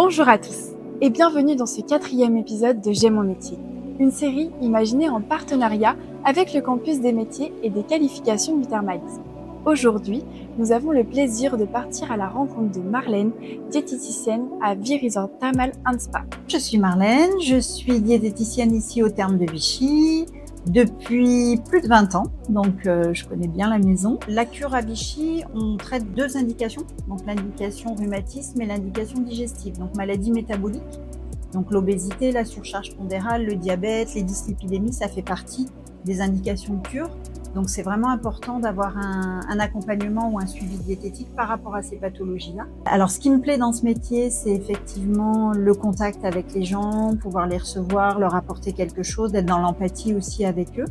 Bonjour à tous et bienvenue dans ce 4e épisode de J'ai mon métier, une série imaginée en partenariat avec le campus des métiers et des qualifications du thermalisme. Aujourd'hui, nous avons le plaisir de partir à la rencontre de Marlène, diététicienne à Viresort Thermal & Spa. Je suis Marlène, je suis diététicienne ici au Thermes de Vichy depuis plus de 20 ans, donc je connais bien la maison. La cure à Vichy, on traite 2 indications, donc l'indication rhumatisme et l'indication digestive, donc maladie métabolique. Donc l'obésité, la surcharge pondérale, le diabète, les dyslipidémies, ça fait partie des indications de cure. Donc c'est vraiment important d'avoir un accompagnement ou un suivi diététique par rapport à ces pathologies-là. Alors ce qui me plaît dans ce métier, c'est effectivement le contact avec les gens, pouvoir les recevoir, leur apporter quelque chose, d'être dans l'empathie aussi avec eux.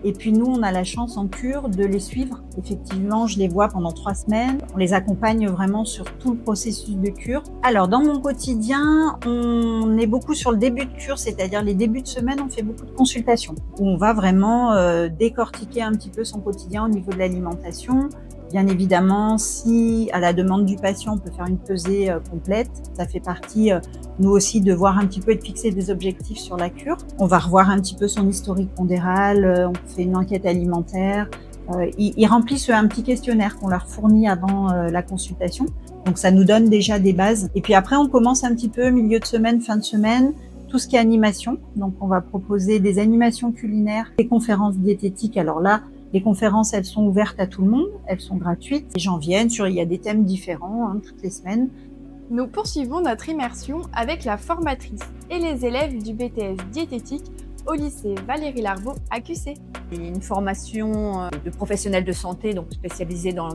Et puis nous, on a la chance en cure de les suivre. Effectivement, je les vois pendant 3 semaines. On les accompagne vraiment sur tout le processus de cure. Alors dans mon quotidien, on est beaucoup sur le début de cure, c'est-à-dire les débuts de semaine, on fait beaucoup de consultations où on va vraiment décortiquer un petit peu son quotidien au niveau de l'alimentation. Bien évidemment, si à la demande du patient, on peut faire une pesée complète, ça fait partie, nous aussi, de voir un petit peu et de fixer des objectifs sur la cure. On va revoir un petit peu son historique pondéral, on fait une enquête alimentaire. Ils remplissent un petit questionnaire qu'on leur fournit avant la consultation. Donc ça nous donne déjà des bases. Et puis après, on commence un petit peu milieu de semaine, fin de semaine, tout ce qui est animation. Donc on va proposer des animations culinaires, des conférences diététiques. Alors là, les conférences, elles sont ouvertes à tout le monde, elles sont gratuites. Les gens viennent, il y a des thèmes différents toutes les semaines. Nous poursuivons notre immersion avec la formatrice et les élèves du BTS diététique au lycée Valérie Larbaud à QC. Une formation de professionnels de santé, donc spécialisée dans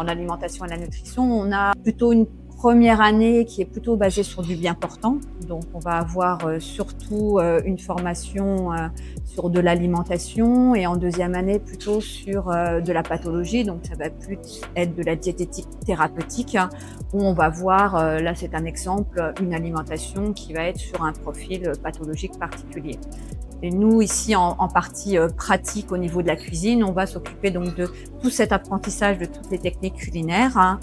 l'alimentation et la nutrition. On a plutôt une première année qui est plutôt basée sur du bien portant. Donc on va avoir surtout une formation sur de l'alimentation et en deuxième année plutôt sur de la pathologie. Donc ça va plus être de la diététique thérapeutique où on va voir, là c'est un exemple, une alimentation qui va être sur un profil pathologique particulier. Et nous, ici, en partie pratique au niveau de la cuisine, on va s'occuper donc de tout cet apprentissage de toutes les techniques culinaires,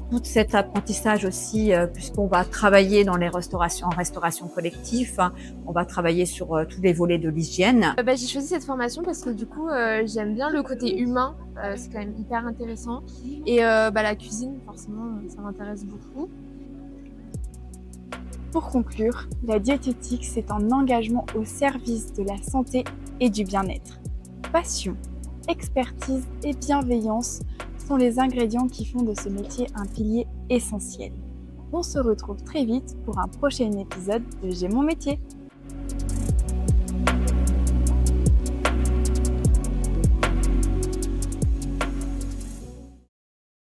tout cet apprentissage aussi, puisqu'on va travailler dans en restauration collective, on va travailler sur tous les volets de l'hygiène. J'ai choisi cette formation parce que du coup, j'aime bien le côté humain, c'est quand même hyper intéressant. Et la cuisine, forcément, ça m'intéresse beaucoup. Pour conclure, la diététique, c'est un engagement au service de la santé et du bien-être. Passion, expertise et bienveillance sont les ingrédients qui font de ce métier un pilier essentiel. On se retrouve très vite pour un prochain épisode de J'ai mon métier.